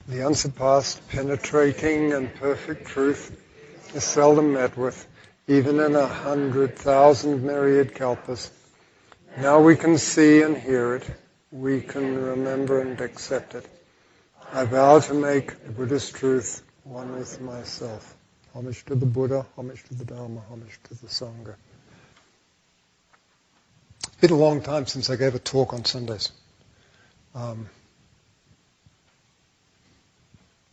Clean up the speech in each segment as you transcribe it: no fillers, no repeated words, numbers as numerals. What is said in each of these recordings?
The unsurpassed, penetrating, and perfect truth is seldom met with, even in 100,000 myriad kalpas. Now we can see and hear it. We can remember and accept it. I vow to make the Buddhist truth one with myself. Homage to the Buddha, homage to the Dharma, homage to the Sangha. It's been a long time since I gave a talk on Sundays.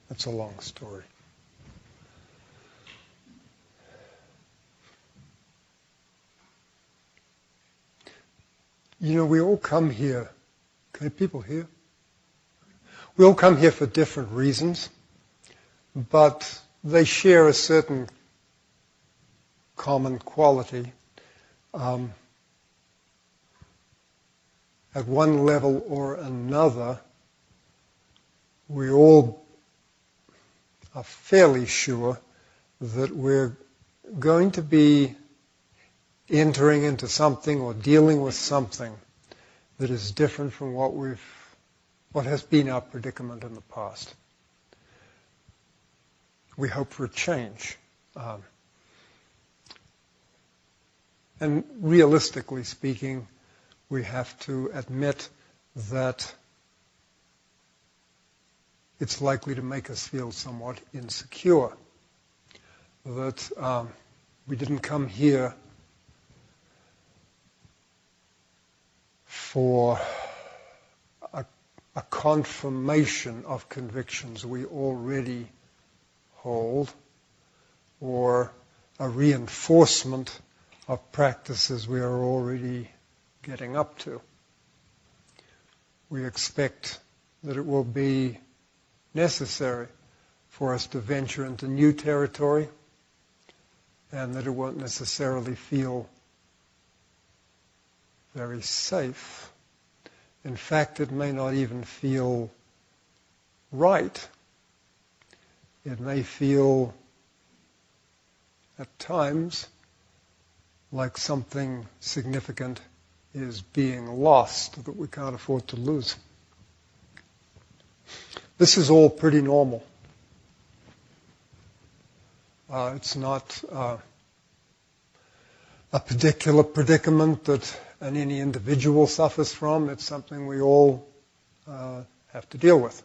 That's a long story. You know, we all come here. Can people hear? We all come here for different reasons, but they share a certain common quality. At one level or another, we all are fairly sure that we're going to be entering into something or dealing with something that is different from what has been our predicament in the past. We hope for a change. And realistically speaking, we have to admit that it's likely to make us feel somewhat insecure. That we didn't come here for a confirmation of convictions we already hold, or a reinforcement of practices we are already getting up to. We expect that it will be necessary for us to venture into new territory, and that it won't necessarily feel very safe. In fact, it may not even feel right. It may feel at times like something significant is being lost that we can't afford to lose. This is all pretty normal. It's not a particular predicament that any individual suffers from. It's something we all have to deal with.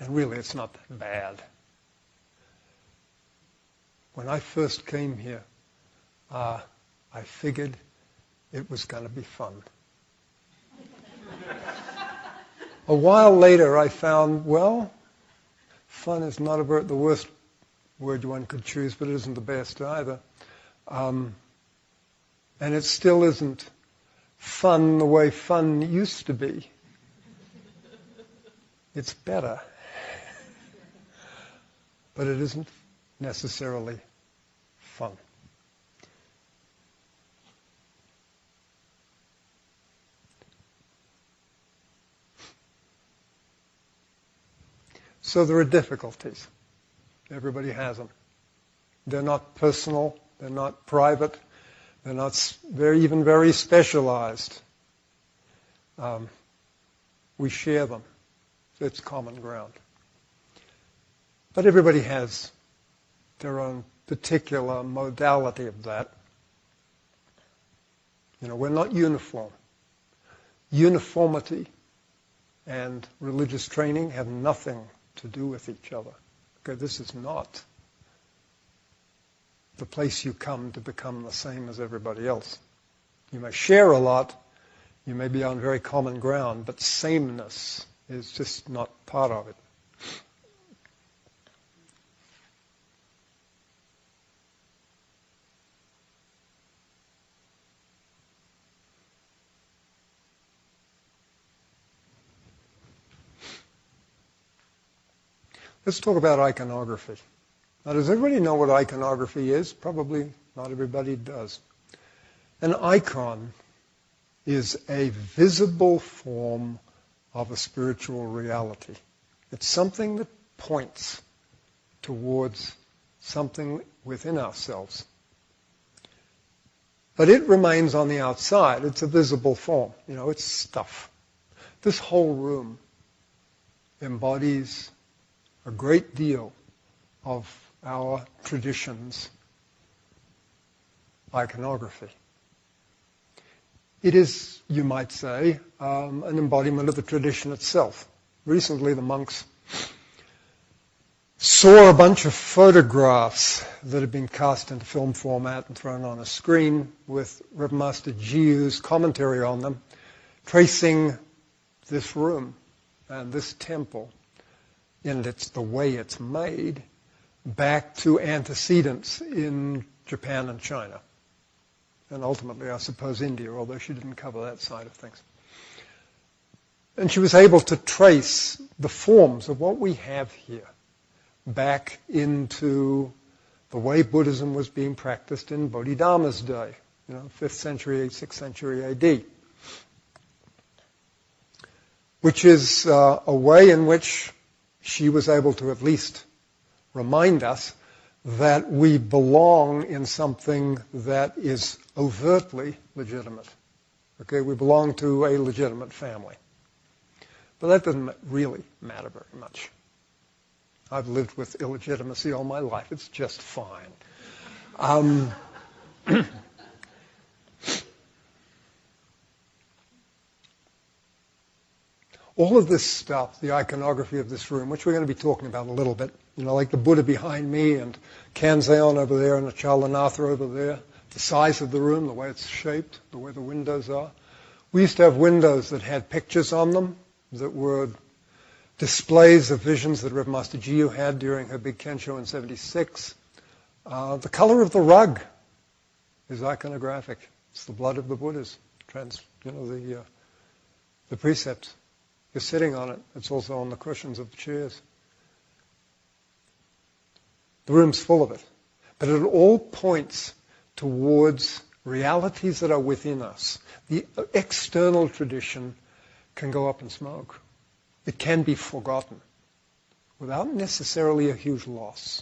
And really, it's not that bad. When I first came here, I figured it was going to be fun. A while later, I found, well, fun is not the worst word one could choose, but it isn't the best either. And it still isn't fun the way fun used to be. It's better. But it isn't necessarily fun. So there are difficulties. Everybody has them. They're not personal. They're not private. They're not even very specialized. We share them. It's common ground. But everybody has their own particular modality of that. You know, we're not uniform. Uniformity and religious training have nothing to do with each other. Okay, this is not the place you come to become the same as everybody else. You may share a lot, you may be on very common ground, but sameness is just not part of it. Let's talk about iconography. Now, does everybody know what iconography is? Probably not everybody does. An icon is a visible form of a spiritual reality. It's something that points towards something within ourselves. But it remains on the outside. It's a visible form. You know, it's stuff. This whole room embodies a great deal of our tradition's iconography. It is, you might say, an embodiment of the tradition itself. Recently, the monks saw a bunch of photographs that had been cast into film format and thrown on a screen with Reverend Master Jiyu's commentary on them, tracing this room and this temple in the way it's made back to antecedents in Japan and China. And ultimately, I suppose, India, although she didn't cover that side of things. And she was able to trace the forms of what we have here back into the way Buddhism was being practiced in Bodhidharma's day, 5th century, 6th century AD, which is a way in which she was able to at least remind us that we belong in something that is overtly legitimate. Okay, we belong to a legitimate family. But that doesn't really matter very much. I've lived with illegitimacy all my life. It's just fine. All of this stuff, the iconography of this room, which we're going to be talking about a little bit, like the Buddha behind me and Kanzeon over there and Achalanatha over there, the size of the room, the way it's shaped, the way the windows are. We used to have windows that had pictures on them that were displays of visions that Reverend Master Jiyu had during her big Kensho in 76. The color of the rug is iconographic. It's the blood of the Buddhas, the precepts. You're sitting on it. It's also on the cushions of the chairs. The room's full of it. But it all points towards realities that are within us. The external tradition can go up in smoke. It can be forgotten without necessarily a huge loss.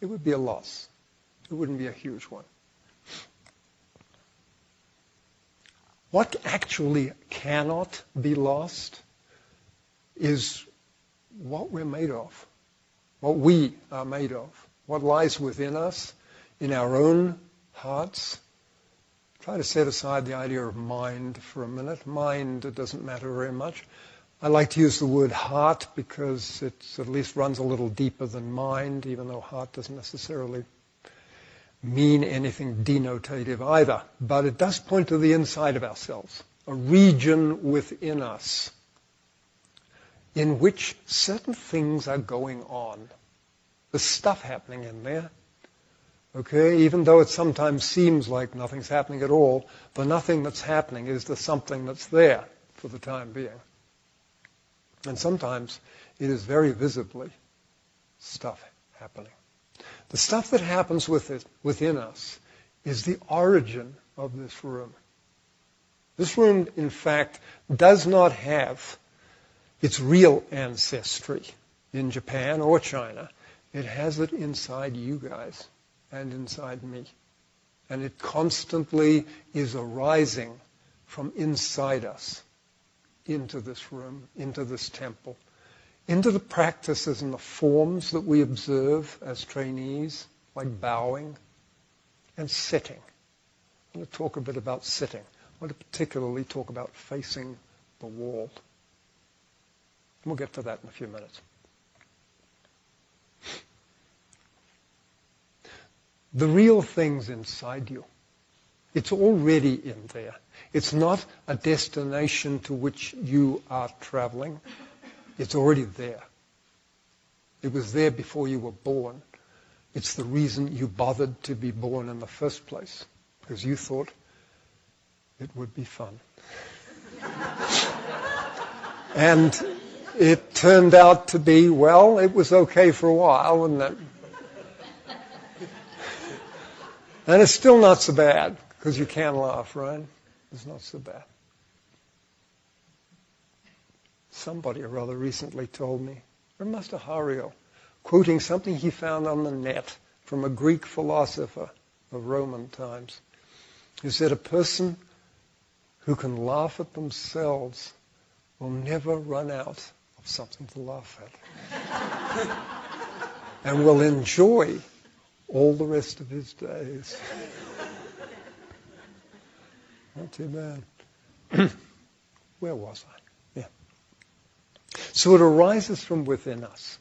It would be a loss. It wouldn't be a huge one. What actually cannot be lost is what we're made of, what we are made of, what lies within us, in our own hearts. Try to set aside the idea of mind for a minute. Mind, it doesn't matter very much. I like to use the word heart because it at least runs a little deeper than mind, even though heart doesn't necessarily mean anything denotative either. But it does point to the inside of ourselves, a region within us in which certain things are going on. There's stuff happening in there. Okay, even though it sometimes seems like nothing's happening at all, the nothing that's happening is the something that's there for the time being. And sometimes it is very visibly stuff happening. The stuff that happens within us is the origin of this room. This room, in fact, does not have its real ancestry in Japan or China. It has it inside you guys and inside me. And it constantly is arising from inside us into this room, into this temple, into the practices and the forms that we observe as trainees, like bowing and sitting. I'm going to talk a bit about sitting. I want to particularly talk about facing the wall. And we'll get to that in a few minutes. The real thing's inside you. It's already in there. It's not a destination to which you are traveling. It's already there. It was there before you were born. It's the reason you bothered to be born in the first place, because you thought it would be fun. And it turned out to be, well, it was okay for a while, wasn't it? And it's still not so bad, because you can laugh, right? It's not so bad. Somebody or other recently told me, or Master Hario, quoting something he found on the net from a Greek philosopher of Roman times, who said a person who can laugh at themselves will never run out of something to laugh at. And will enjoy all the rest of his days. Not too bad. Where was I? Yeah. So it arises from within us.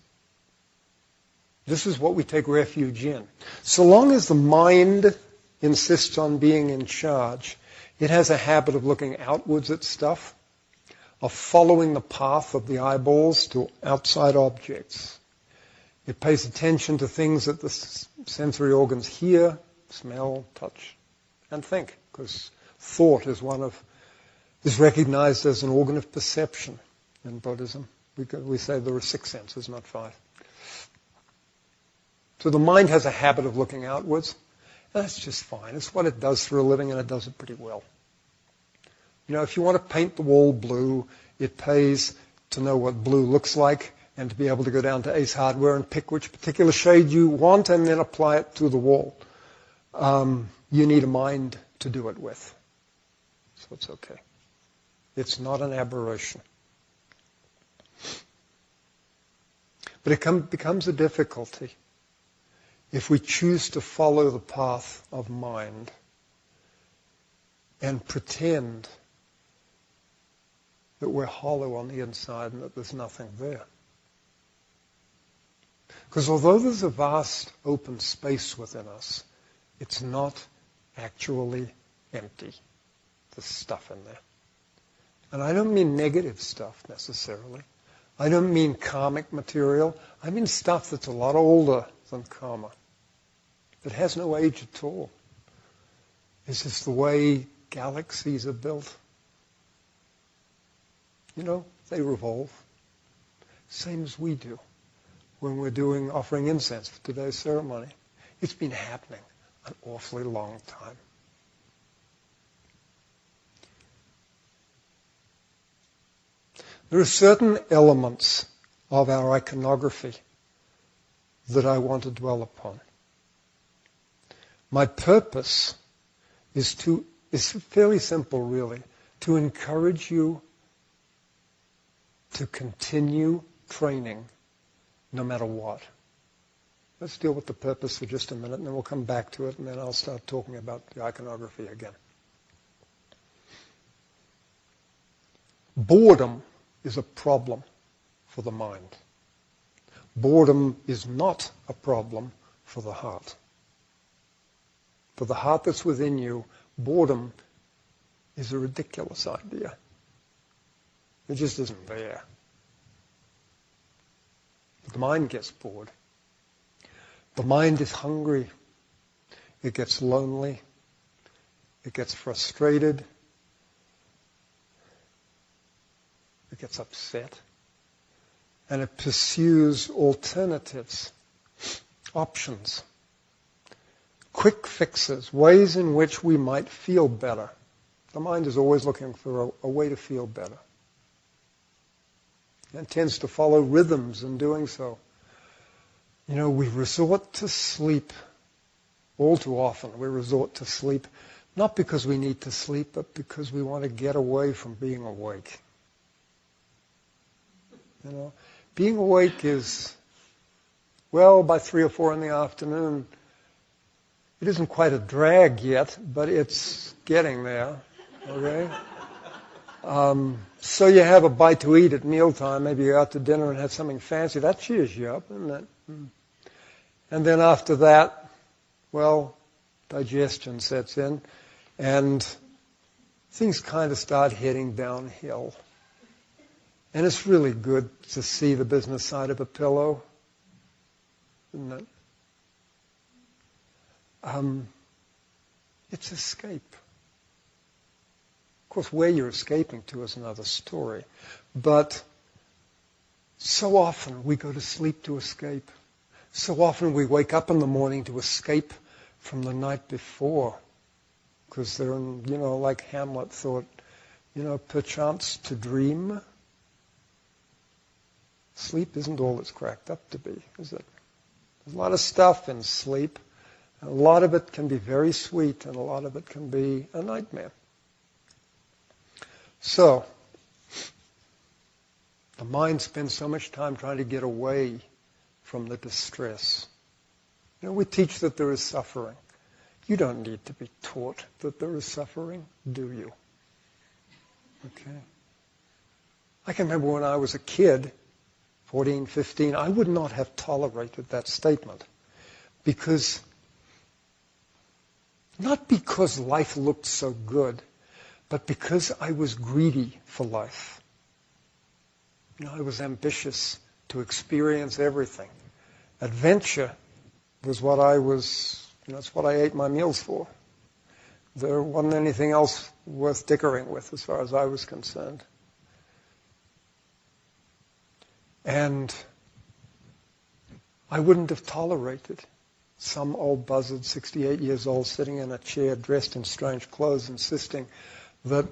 This is what we take refuge in. So long as the mind insists on being in charge, it has a habit of looking outwards at stuff, of following the path of the eyeballs to outside objects. It pays attention to things that the sensory organs hear, smell, touch, and think, because thought is recognized as an organ of perception in Buddhism. We say there are 6 senses, not 5. So the mind has a habit of looking outwards. That's just fine. It's what it does for a living, and it does it pretty well. If you want to paint the wall blue, it pays to know what blue looks like and to be able to go down to Ace Hardware and pick which particular shade you want and then apply it to the wall. You need a mind to do it with. So it's okay. It's not an aberration. But it becomes a difficulty if we choose to follow the path of mind and pretend that we're hollow on the inside and that there's nothing there. Because although there's a vast open space within us, it's not actually empty. There's stuff in there. And I don't mean negative stuff necessarily. I don't mean karmic material. I mean stuff that's a lot older than karma, that has no age at all. It's just the way galaxies are built. They revolve. Same as we do when we're offering incense for today's ceremony. It's been happening an awfully long time. There are certain elements of our iconography that I want to dwell upon. My purpose is fairly simple, really, to encourage you to continue training no matter what. Let's deal with the purpose for just a minute, and then we'll come back to it, and then I'll start talking about the iconography again. Boredom is a problem for the mind. Boredom is not a problem for the heart. For the heart that's within you, boredom is a ridiculous idea. It just isn't there. But the mind gets bored. The mind is hungry. It gets lonely. It gets frustrated. It gets upset. And it pursues alternatives, options, quick fixes, ways in which we might feel better. The mind is always looking for a way to feel better. And tends to follow rhythms in doing so. We resort to sleep all too often. We resort to sleep not because we need to sleep, but because we want to get away from being awake. Being awake is, by 3 or 4 in the afternoon, it isn't quite a drag yet, but it's getting there, okay? So you have a bite to eat at mealtime, maybe you're out to dinner and have something fancy. That cheers you up, isn't it? And then after that, digestion sets in, and things kind of start heading downhill. And it's really good to see the business side of a pillow, isn't it? It's escape. Of course, where you're escaping to is another story. But so often we go to sleep to escape. So often we wake up in the morning to escape from the night before. Because they're, like Hamlet thought, perchance to dream. Sleep isn't all it's cracked up to be, is it? There's a lot of stuff in sleep. And a lot of it can be very sweet, and a lot of it can be a nightmare. So, The mind spends so much time trying to get away from the distress. We teach that there is suffering. You don't need to be taught that there is suffering, do you? Okay. I can remember when I was a kid, 14, 15, I would not have tolerated that statement. Not because life looked so good, but because I was greedy for life. I was ambitious to experience everything. Adventure was what it's what I ate my meals for. There wasn't anything else worth dickering with as far as I was concerned. And I wouldn't have tolerated some old buzzard, 68 years old, sitting in a chair dressed in strange clothes, insisting that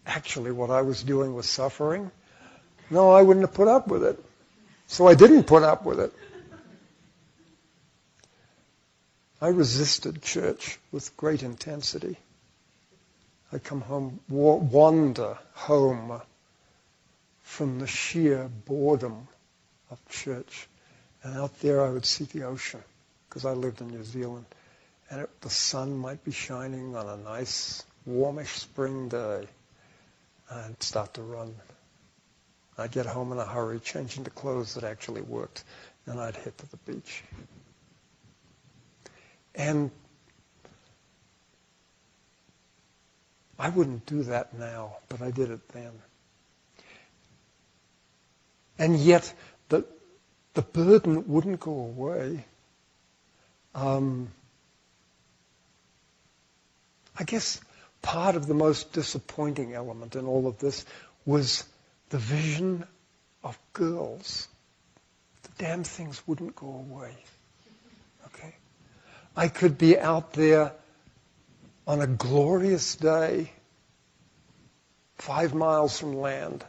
actually what I was doing was suffering. No, I wouldn't have put up with it. So I didn't put up with it. I resisted church with great intensity. I'd come home, wander home from the sheer boredom of church. And out there I would see the ocean, because I lived in New Zealand. And the sun might be shining on a nice, warmish spring day. I'd start to run. I'd get home in a hurry, change into clothes that actually worked, and I'd head to the beach. And I wouldn't do that now, but I did it then. And yet, the burden wouldn't go away. I guess part of the most disappointing element in all of this was the vision of girls. The damn things wouldn't go away. Okay? I could be out there on a glorious day, 5 miles from land,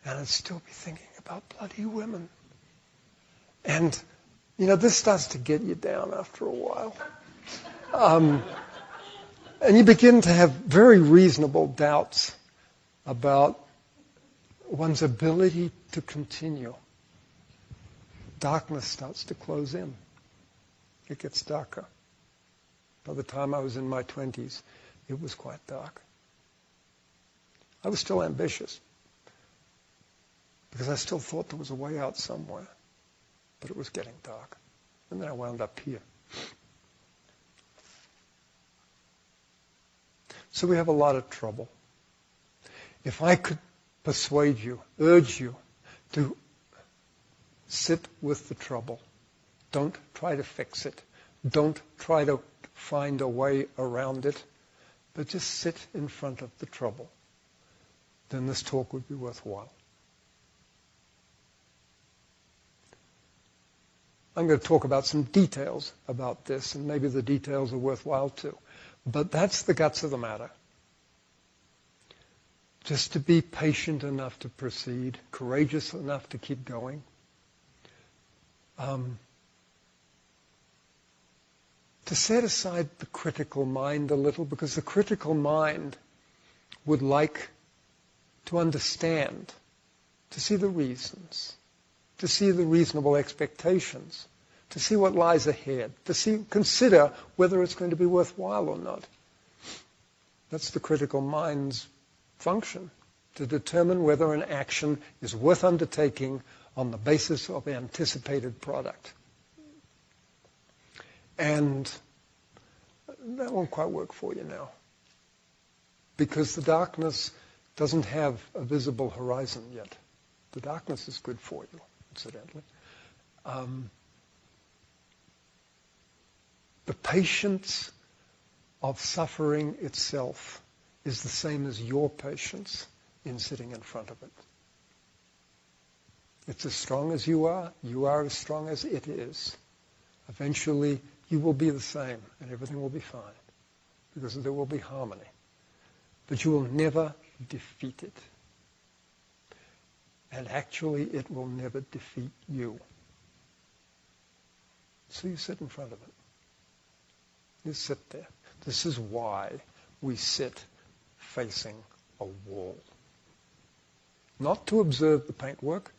and I'd still be thinking about bloody women. And, this starts to get you down after a while. And you begin to have very reasonable doubts about one's ability to continue. Darkness starts to close in. It gets darker. By the time I was in my 20s, it was quite dark. I was still ambitious, because I still thought there was a way out somewhere. But it was getting dark. And then I wound up here. So we have a lot of trouble. If I could persuade you, urge you to sit with the trouble. Don't try to fix it. Don't try to find a way around it. But just sit in front of the trouble. Then this talk would be worthwhile. I'm going to talk about some details about this, and maybe the details are worthwhile too. But that's the guts of the matter. Just to be patient enough to proceed, courageous enough to keep going. To set aside the critical mind a little, because the critical mind would like to understand, to see the reasons, to see the reasonable expectations, to see what lies ahead, to consider whether it's going to be worthwhile or not. That's the critical mind's function, to determine whether an action is worth undertaking on the basis of anticipated product. And that won't quite work for you now, because the darkness doesn't have a visible horizon yet. The darkness is good for you, incidentally. The patience of suffering itself is the same as your patience in sitting in front of it. It's as strong as you are as strong as it is. Eventually, you will be the same, and everything will be fine, because there will be harmony. But you will never defeat it. And actually, it will never defeat you. So you sit in front of it. You sit there. This is why we sit facing a wall. Not to observe the paintwork,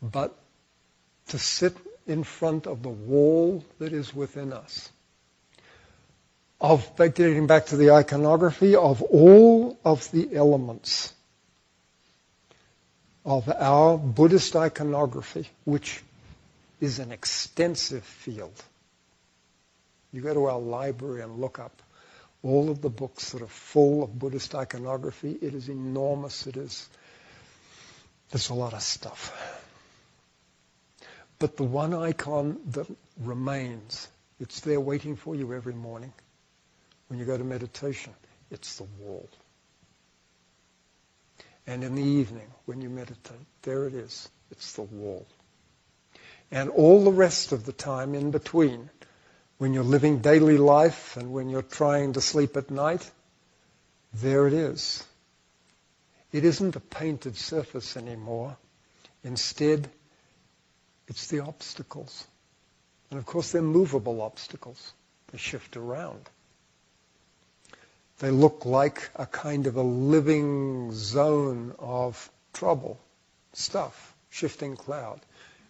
but to sit in front of the wall that is within us. Getting back to the iconography, of all of the elements of our Buddhist iconography, which is an extensive field. You go to our library and look up all of the books that are full of Buddhist iconography. It is enormous. There's a lot of stuff. But the one icon that remains, it's there waiting for you every morning. When you go to meditation, it's the wall. And in the evening, when you meditate, there it is. It's the wall. And all the rest of the time in between, when you're living daily life and when you're trying to sleep at night, there it is. It isn't a painted surface anymore. Instead, it's the obstacles. And of course, they're movable obstacles. They shift around. They look like a kind of a living zone of trouble, stuff, shifting cloud.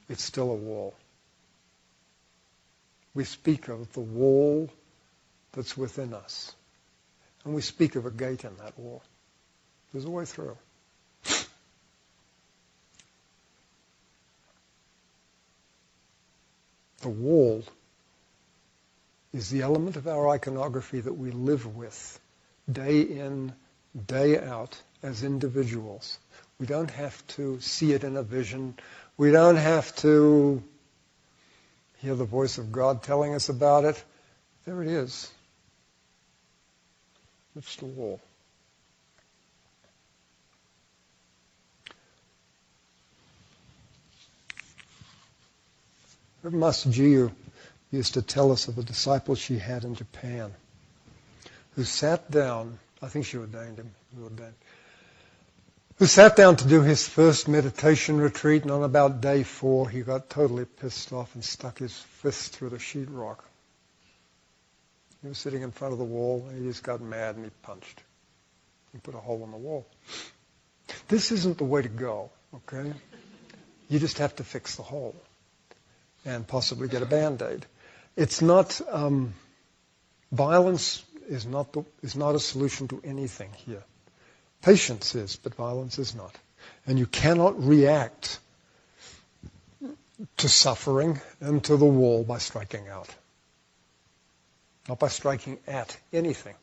It's still a wall. We speak of the wall that's within us. And we speak of a gate in that wall. There's a way through. The wall is the element of our iconography that we live with day in, day out as individuals. We don't have to see it in a vision. We don't have to hear the voice of God telling us about it. There it is. It's the wall. Reverend Master Jiyu used to tell us of a disciple she had in Japan who sat down, I think she ordained him, who sat down to do his first meditation retreat, and on about day 4 he got totally pissed off and stuck his fist through the sheetrock. He was sitting in front of the wall and he just got mad and he punched. He put a hole in the wall. This isn't the way to go, okay? You just have to fix the hole and possibly get a Band-Aid. It's not, violence is not a solution to anything here. Patience is, but violence is not. And you cannot react to suffering and to the wall by striking out. Not by striking at anything.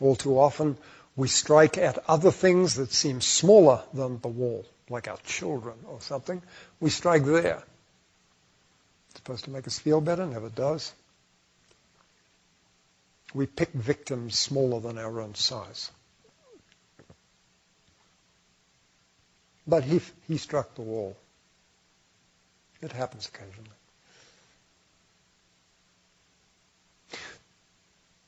All too often, we strike at other things that seem smaller than the wall, like our children or something. We strike there. It's supposed to make us feel better, never does. We pick victims smaller than our own size. But he struck the wall. It happens occasionally.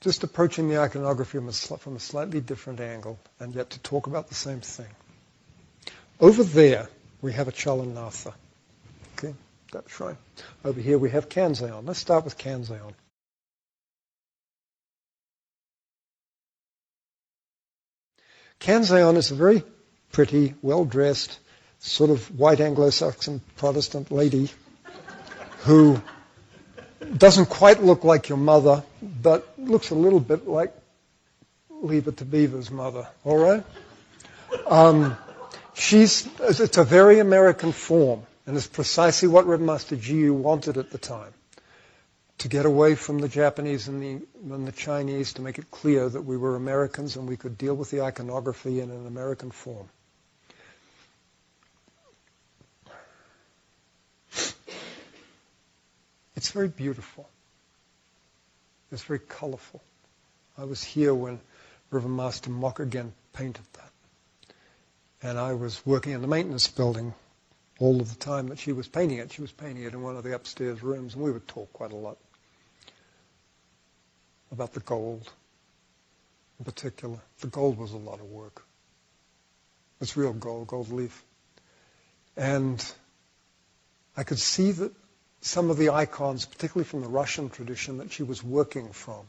Just approaching the iconography from a slightly different angle, and yet to talk about the same thing. Over there, we have Achalanatha. Okay, that shrine. Over here, we have Kanzeon. Let's start with Kanzeon. Kanzeon is a very pretty, well-dressed, sort of white Anglo-Saxon Protestant lady who doesn't quite look like your mother, but looks a little bit like Leave It to Beaver's mother, all right? It's a very American form, and it's precisely what Reverend Master Jiyu wanted at the time, to get away from the Japanese and the Chinese, to make it clear that we were Americans and we could deal with the iconography in an American form. It's very beautiful. It's very colorful. I was here when Reverend Master Mock again painted that. And I was working in the maintenance building all of the time that she was painting it. She was painting it in one of the upstairs rooms, and we would talk quite a lot about the gold in particular. The gold was a lot of work. It's real gold leaf. And I could see that some of the icons, particularly from the Russian tradition, that she was working from.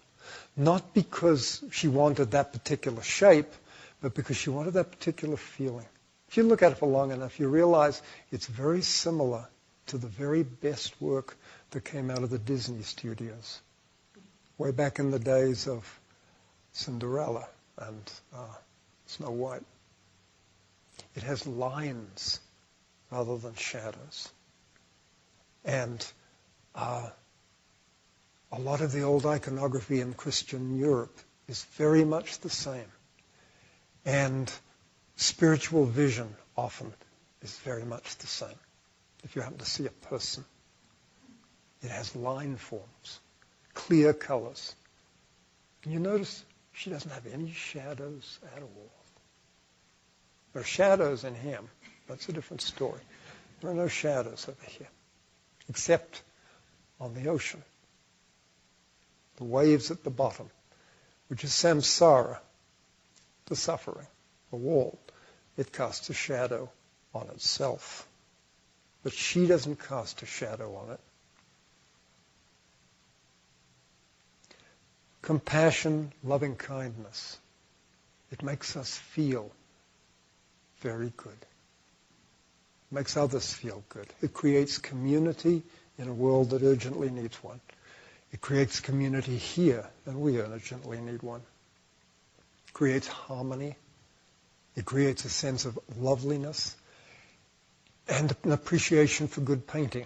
Not because she wanted that particular shape, but because she wanted that particular feeling. If you look at it for long enough, you realize it's very similar to the very best work that came out of the Disney studios, way back in the days of Cinderella and Snow White. It has lines rather than shadows. And a lot of the old iconography in Christian Europe is very much the same. And spiritual vision often is very much the same. If you happen to see a person, it has line forms, clear colors. And you notice she doesn't have any shadows at all. There are shadows in him. That's a different story. There are no shadows over here, except on the ocean. The waves at the bottom, which is samsara, the suffering, the wall. It casts a shadow on itself. But she doesn't cast a shadow on it. Compassion, loving kindness. It makes us feel very good. It makes others feel good. It creates community in a world that urgently needs one. It creates community here, and we urgently need one. It creates harmony. It creates a sense of loveliness and an appreciation for good painting.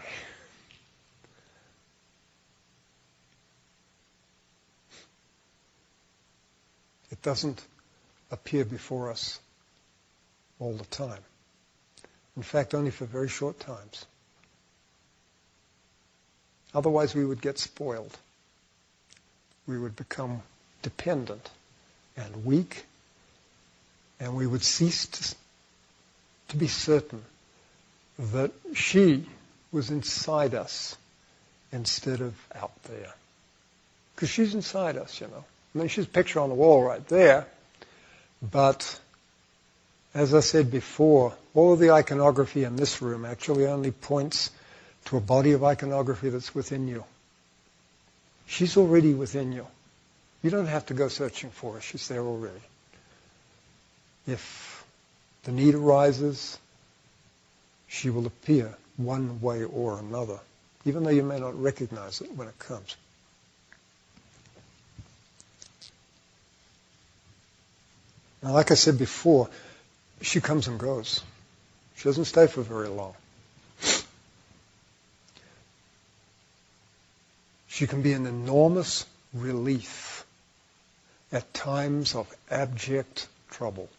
It doesn't appear before us all the time. In fact, only for very short times. Otherwise, we would get spoiled. We would become dependent and weak, and we would cease to be certain that she was inside us instead of out there. Because she's inside us, you know. I mean, she's a picture on the wall right there, but as I said before, all of the iconography in this room actually only points to a body of iconography that's within you. She's already within you. You don't have to go searching for her. She's there already. If the need arises, she will appear one way or another, even though you may not recognize it when it comes. Now, like I said before, she comes and goes. She doesn't stay for very long. She can be an enormous relief at times of abject trouble.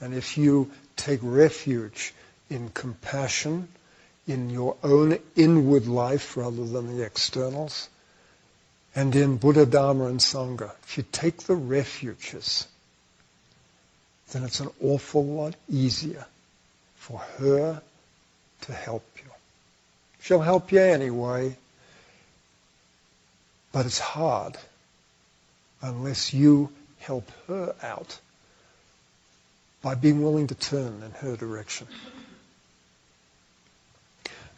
And if you take refuge in compassion, in your own inward life rather than the externals, and in Buddha, Dharma, and Sangha, if you take the refuges, then it's an awful lot easier for her to help you. She'll help you anyway, but it's hard unless you help her out by being willing to turn in her direction.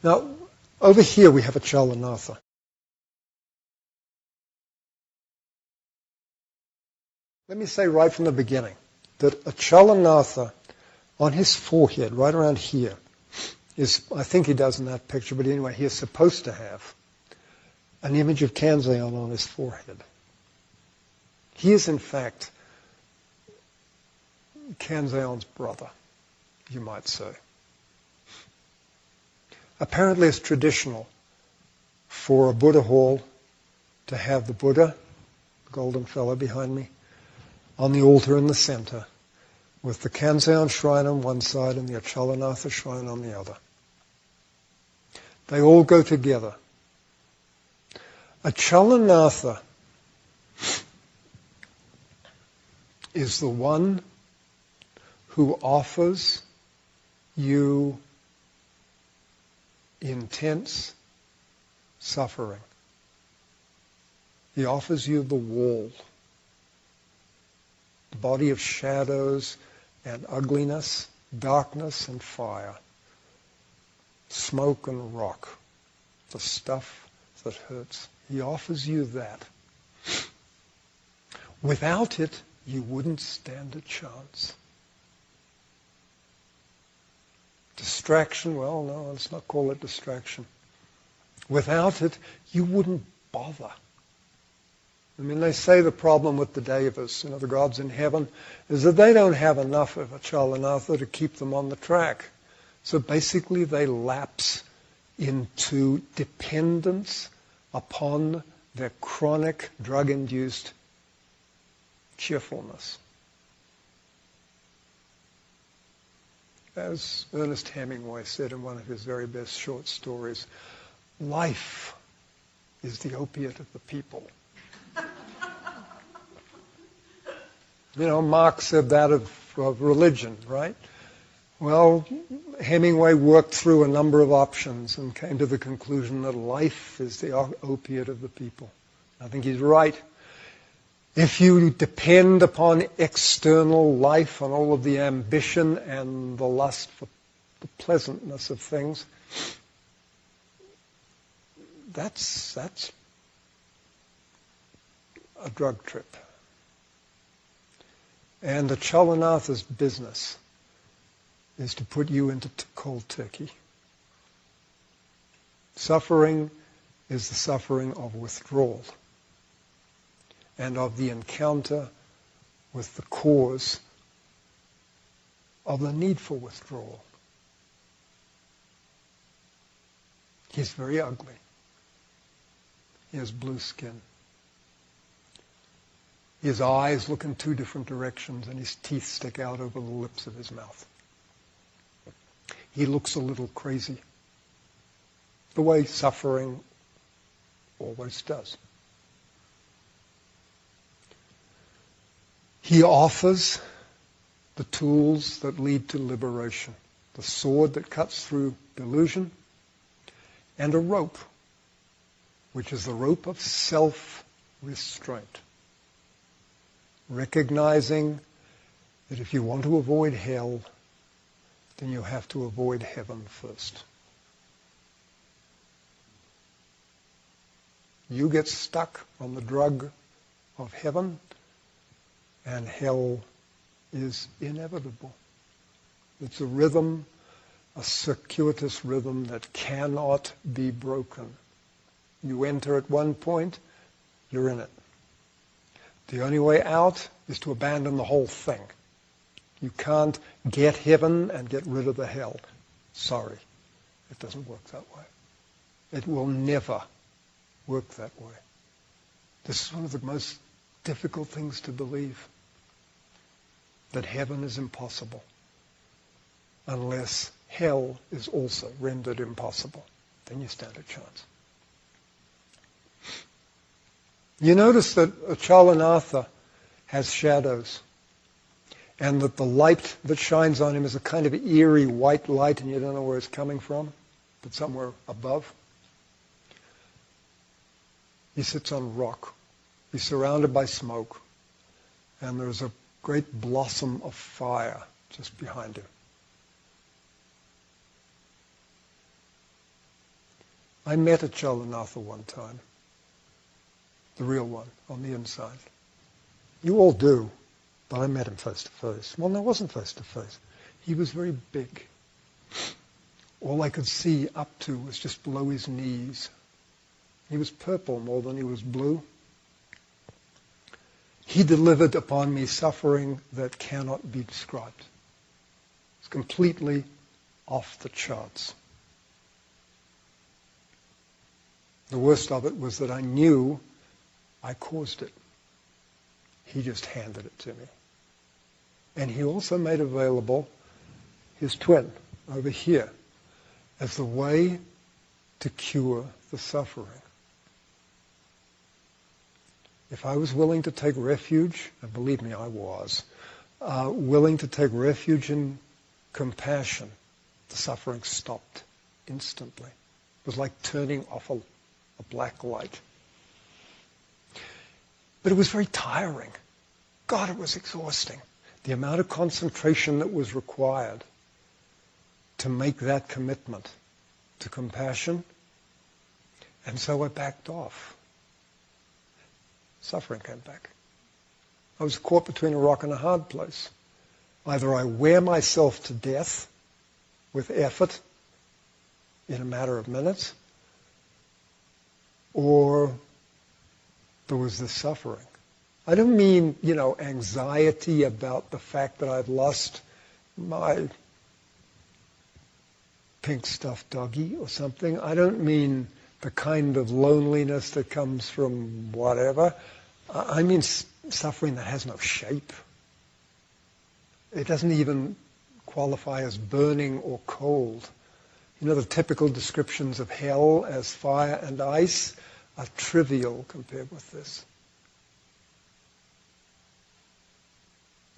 Now, over here we have Achalanatha. Let me say right from the beginning that Achalanatha, on his forehead, right around here, is, I think he does in that picture, but anyway, he is supposed to have an image of Kanzeon on his forehead. He is, in fact, Kanzeon's brother, you might say. Apparently it's traditional for a Buddha hall to have the Buddha, the golden fellow behind me, on the altar in the center, with the Kanzeon shrine on one side and the Achalanatha shrine on the other. They all go together. Achalanatha is the one who offers you intense suffering. He offers you the wall, the body of shadows and ugliness, darkness and fire, smoke and rock, the stuff that hurts. He offers you that. Without it, you wouldn't stand a chance. Distraction, well, no, let's not call it distraction. Without it, you wouldn't bother. I mean, they say the problem with the devas, the gods in heaven, is that they don't have enough of Achalanatha to keep them on the track. So basically they lapse into dependence upon their chronic drug-induced cheerfulness. As Ernest Hemingway said in one of his very best short stories, life is the opiate of the people. Marx said that of religion, right? Well, Hemingway worked through a number of options and came to the conclusion that life is the opiate of the people. I think he's right. If you depend upon external life, on all of the ambition and the lust for the pleasantness of things, that's a drug trip. And the Achalanatha's business is to put you into cold turkey. Suffering is the suffering of withdrawal and of the encounter with the cause of the need for withdrawal. He's very ugly. He has blue skin. His eyes look in two different directions and his teeth stick out over the lips of his mouth. He looks a little crazy, the way suffering always does. He offers the tools that lead to liberation, the sword that cuts through delusion, and a rope, which is the rope of self-restraint. Recognizing that if you want to avoid hell, then you have to avoid heaven first. You get stuck on the drug of heaven, and hell is inevitable. It's a rhythm, a circuitous rhythm that cannot be broken. You enter at one point, you're in it. The only way out is to abandon the whole thing. You can't get heaven and get rid of the hell. Sorry, it doesn't work that way. It will never work that way. This is one of the most difficult things to believe, that heaven is impossible unless hell is also rendered impossible. Then you stand a chance. You notice that Achalanatha has shadows, and that the light that shines on him is a kind of eerie white light, and you don't know where it's coming from, but somewhere above. He sits on a rock. He's surrounded by smoke, and there's a great blossom of fire just behind him. I met Achalanatha one time, the real one, on the inside. You all do, but I met him face to face. Well, no, it wasn't face to face. He was very big. All I could see up to was just below his knees. He was purple more than he was blue. He delivered upon me suffering that cannot be described. It's completely off the charts. The worst of it was that I knew I caused it. He just handed it to me. And he also made available his twin over here as the way to cure the suffering. If I was willing to take refuge, and believe me, I was, willing to take refuge in compassion, the suffering stopped instantly. It was like turning off a black light. But it was very tiring. God, it was exhausting. The amount of concentration that was required to make that commitment to compassion. And so I backed off. Suffering came back. I was caught between a rock and a hard place. Either I wear myself to death with effort in a matter of minutes, or there was this suffering. I don't mean, anxiety about the fact that I've lost my pink stuffed doggy or something. I don't mean the kind of loneliness that comes from whatever. I mean suffering that has no shape. It doesn't even qualify as burning or cold. The typical descriptions of hell as fire and ice are trivial compared with this.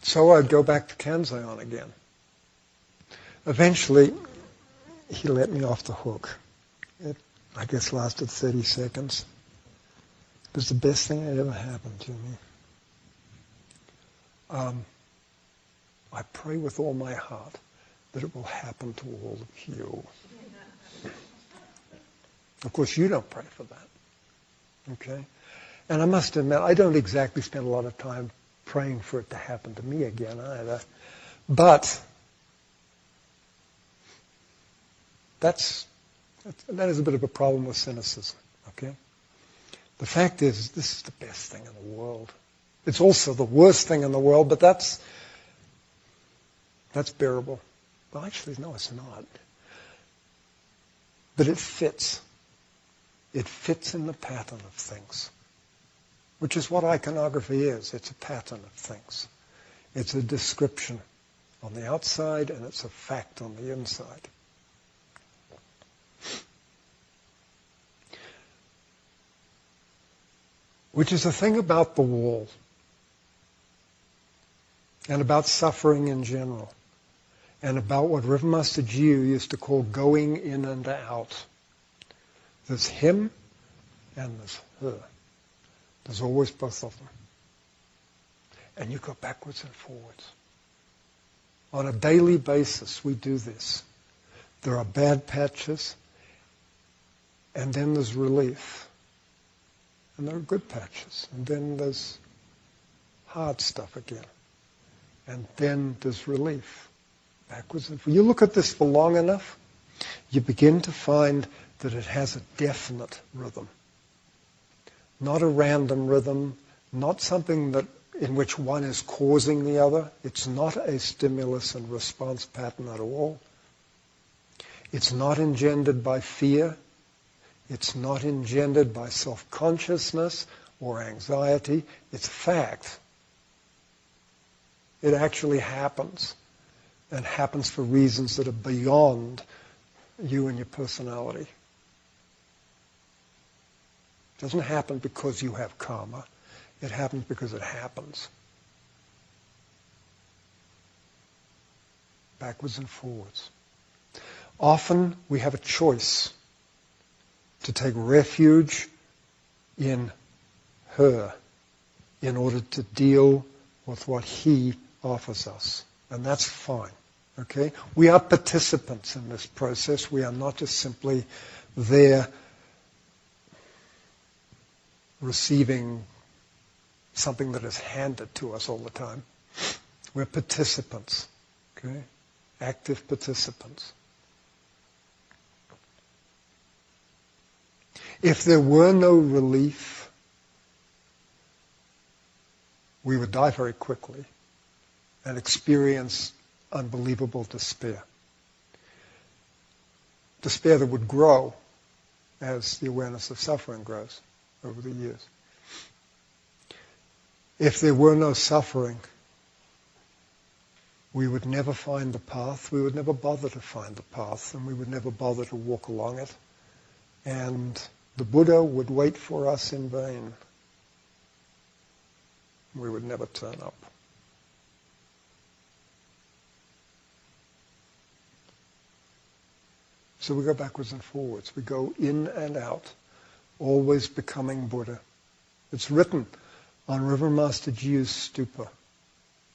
So I'd go back to Kanzeon again. Eventually, he let me off the hook. It, I guess, lasted 30 seconds. It was the best thing that ever happened to me. I pray with all my heart that it will happen to all of you. Of course, you don't pray for that. Okay? And I must admit, I don't exactly spend a lot of time praying for it to happen to me again either. But that is a bit of a problem with cynicism. Okay? The fact is, this is the best thing in the world. It's also the worst thing in the world, but that's bearable. Well, actually, no, it's not. But it fits. It fits in the pattern of things, which is what iconography is. It's a pattern of things. It's a description on the outside, and it's a fact on the inside. Which is the thing about the wall and about suffering in general and about what River Master Jiyu used to call going in and out. There's him and there's her. There's always both of them. And you go backwards and forwards. On a daily basis, we do this. There are bad patches, and then there's relief. And there are good patches, and then there's hard stuff again. And then there's relief. Backwards and forwards. You look at this for long enough, you begin to find that it has a definite rhythm. Not a random rhythm, not something in which one is causing the other. It's not a stimulus and response pattern at all. It's not engendered by fear. It's not engendered by self-consciousness or anxiety. It's a fact. It actually happens, and happens for reasons that are beyond you and your personality. It doesn't happen because you have karma. It happens because it happens. Backwards and forwards. Often we have a choice to take refuge in her in order to deal with what he offers us. And that's fine. Okay? We are participants in this process. We are not just simply there receiving something that is handed to us all the time. We're participants. Okay? Active participants. If there were no relief, we would die very quickly and experience unbelievable despair. Despair that would grow as the awareness of suffering grows over the years. If there were no suffering, we would never find the path, we would never bother to find the path, and we would never bother to walk along it. And the Buddha would wait for us in vain. We would never turn up. So we go backwards and forwards. We go in and out, always becoming Buddha. It's written on River Master Jiyu's stupa,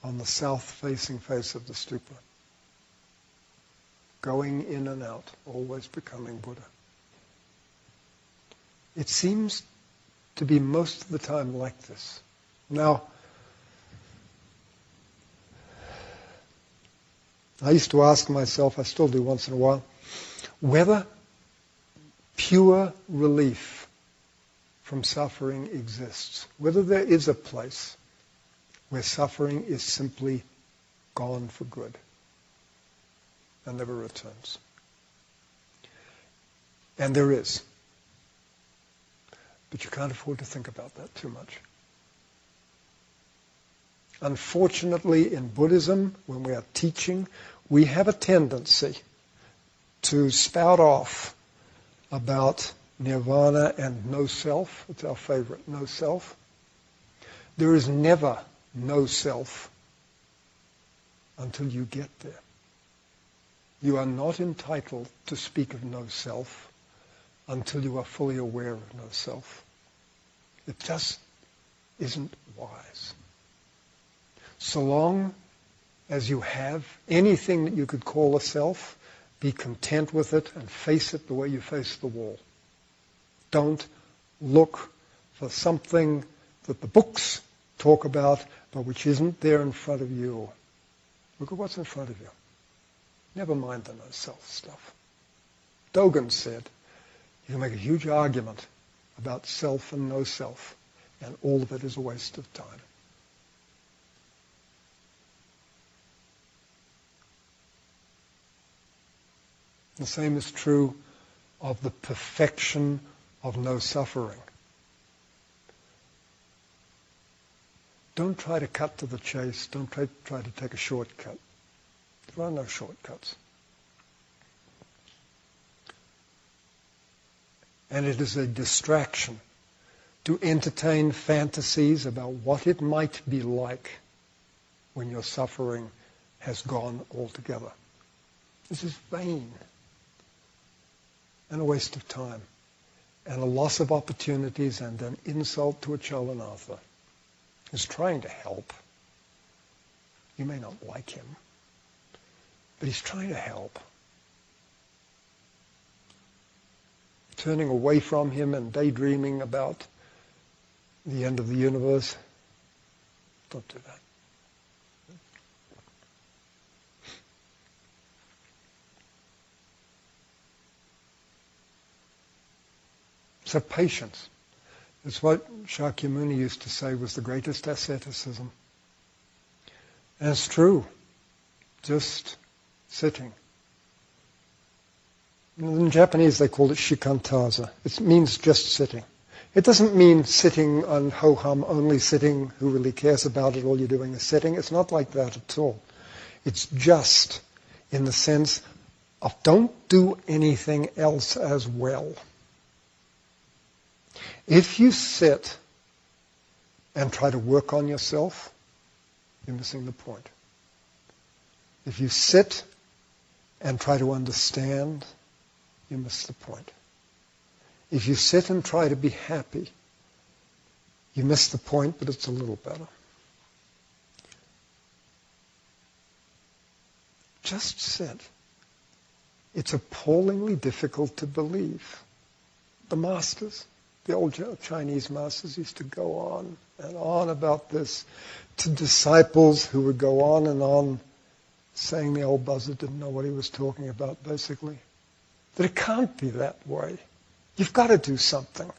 on the south-facing face of the stupa. Going in and out, always becoming Buddha. It seems to be most of the time like this. Now, I used to ask myself, I still do once in a while, whether pure relief from suffering exists, whether there is a place where suffering is simply gone for good and never returns. And there is. But you can't afford to think about that too much. Unfortunately, in Buddhism, when we are teaching, we have a tendency to spout off about nirvana and no self. It's our favorite, no self. There is never no self until you get there. You are not entitled to speak of no self until you are fully aware of no self. It just isn't wise. So long as you have anything that you could call a self, be content with it and face it the way you face the wall. Don't look for something that the books talk about but which isn't there in front of you. Look at what's in front of you. Never mind the no-self stuff. Dogen said, you can make a huge argument about self and no-self, and all of it is a waste of time. The same is true of the perfection of no suffering. Don't try to cut to the chase. Don't try to take a shortcut. There are no shortcuts. And it is a distraction to entertain fantasies about what it might be like when your suffering has gone altogether. This is vain and a waste of time and a loss of opportunities and an insult to Achalanatha, who's trying to help. You may not like him, but he's trying to help. Turning away from him and daydreaming about the end of the universe, don't do that. So patience. It's what Shakyamuni used to say was the greatest asceticism. And it's true. Just sitting. In Japanese they call it shikantaza. It means just sitting. It doesn't mean sitting on ho-hum, only sitting, who really cares about it, all you're doing is sitting. It's not like that at all. It's just in the sense of don't do anything else as well. If you sit and try to work on yourself, you're missing the point. If you sit and try to understand, you miss the point. If you sit and try to be happy, you miss the point, but it's a little better. Just sit. It's appallingly difficult to believe. The masters, the old Chinese masters, used to go on and on about this to disciples who would go on and on saying the old buzzard didn't know what he was talking about, basically. That it can't be that way. You've got to do something.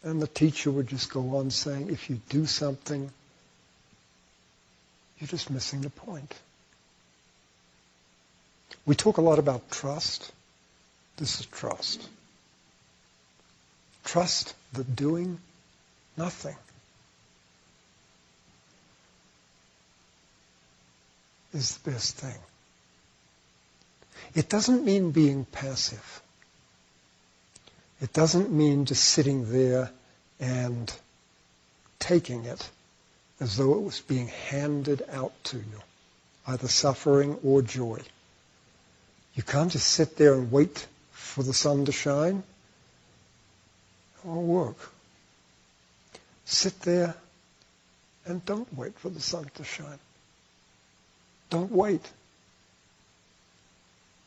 And the teacher would just go on saying, if you do something, you're just missing the point. We talk a lot about trust. This is trust. Trust that doing nothing is the best thing. It doesn't mean being passive. It doesn't mean just sitting there and taking it as though it was being handed out to you, either suffering or joy. You can't just sit there and wait for the sun to shine. It won't work. Sit there and don't wait for the sun to shine. Don't wait.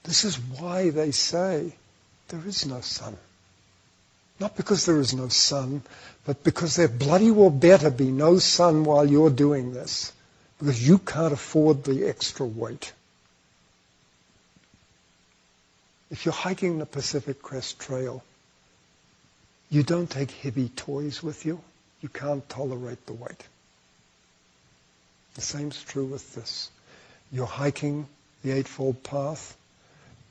This is why they say there is no sun. Not because there is no sun, but because there bloody well better be no sun while you're doing this. because you can't afford the extra weight. If you're hiking the Pacific Crest Trail, you don't take heavy toys with you. You can't tolerate the weight. The same's true with this. You're hiking the Eightfold Path.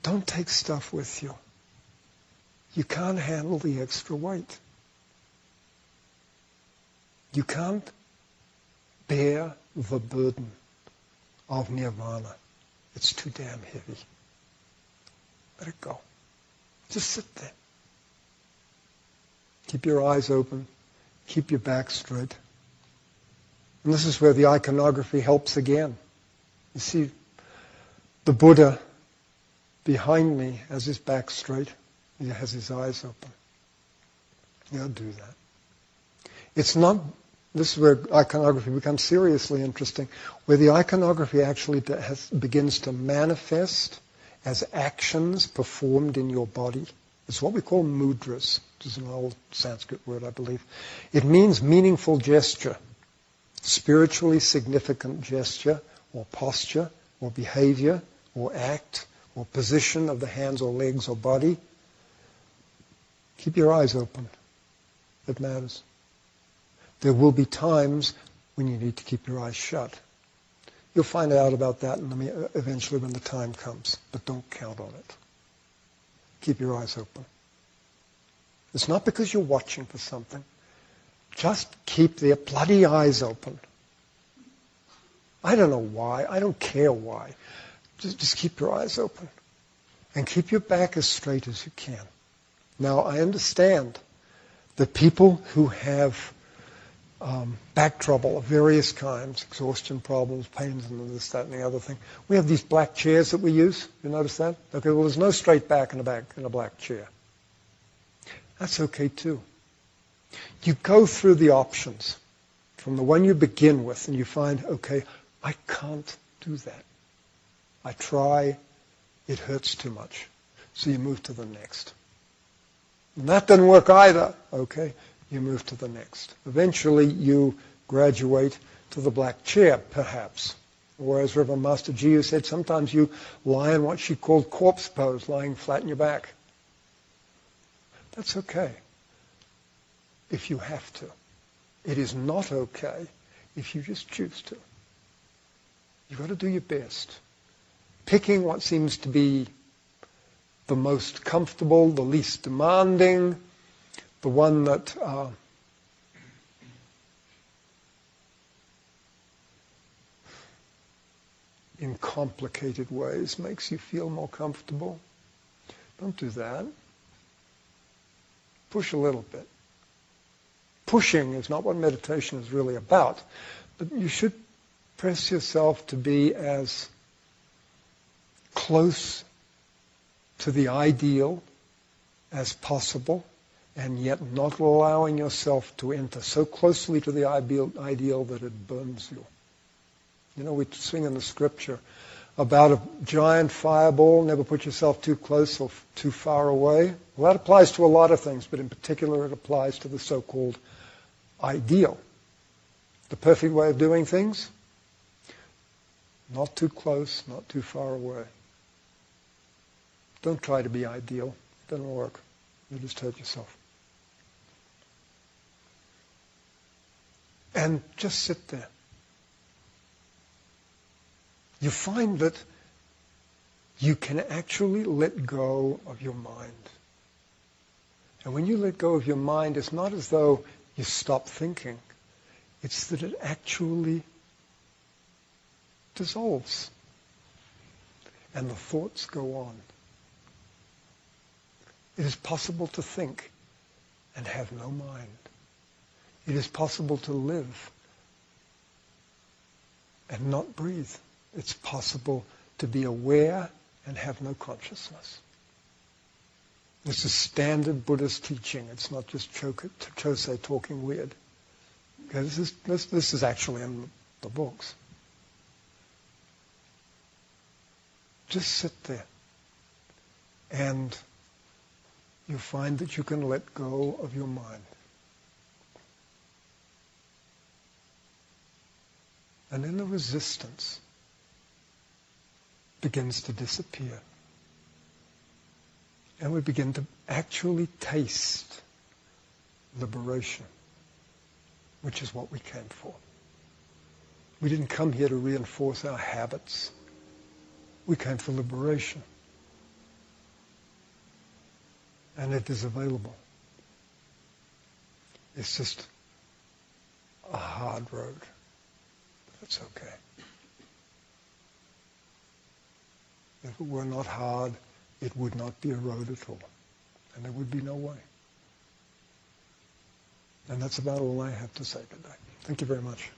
Don't take stuff with you. You can't handle the extra weight. You can't bear the burden of nirvana. It's too damn heavy. Let it go. Just sit there. Keep your eyes open. Keep your back straight. And this is where the iconography helps again. You see, the Buddha behind me has his back straight. He has his eyes open. He'll do that. It's not, this is where iconography becomes seriously interesting, where the iconography actually begins to manifest as actions performed in your body. It's what we call mudras, which is an old Sanskrit word, I believe. It means meaningful gesture, spiritually significant gesture, or posture, or behavior, or act, or position of the hands or legs or body. Keep your eyes open. It matters. There will be times when you need to keep your eyes shut. You'll find out about that eventually when the time comes, but don't count on it. Keep your eyes open. It's not because you're watching for something. Just keep their bloody eyes open. I don't know why. I don't care why. Just keep your eyes open. And keep your back as straight as you can. Now, I understand that people who have back trouble of various kinds, exhaustion problems, pains, and this, that, and the other thing. We have these black chairs that we use. You notice that? Okay, well, there's no straight back in a black chair. That's okay, too. You go through the options from the one you begin with, and you find, okay, I can't do that. I try, it hurts too much. So you move to the next. And that doesn't work either. Okay, you move to the next. Eventually, you graduate to the black chair, perhaps. Or as Reverend Master Jiyu said, sometimes you lie in what she called corpse pose, lying flat on your back. That's okay, if you have to. It is not okay if you just choose to. You've got to do your best. Picking what seems to be the most comfortable, the least demanding, the one that in complicated ways makes you feel more comfortable. Don't do that. Push a little bit. Pushing is not what meditation is really about, but you should press yourself to be as close to the ideal as possible, and yet not allowing yourself to enter so closely to the ideal that it burns you. You know, we sing in the scripture about a giant fireball, never put yourself too close or too far away. Well, that applies to a lot of things, but in particular it applies to the so-called ideal. The perfect way of doing things? Not too close, not too far away. Don't try to be ideal. It doesn't work. You'll just hurt yourself. And just sit there. You find that you can actually let go of your mind. And when you let go of your mind, it's not as though you stop thinking. It's that it actually dissolves. And the thoughts go on. It is possible to think and have no mind. It is possible to live and not breathe. It's possible to be aware and have no consciousness. This is standard Buddhist teaching. It's not just Chosei talking weird. Okay, this is actually in the books. Just sit there and you find that you can let go of your mind. And then the resistance begins to disappear. And we begin to actually taste liberation, which is what we came for. We didn't come here to reinforce our habits. We came for liberation. And it is available. It's just a hard road. But it's okay. If it were not hard, it would not be a road at all. And there would be no way. And that's about all I have to say today. Thank you very much.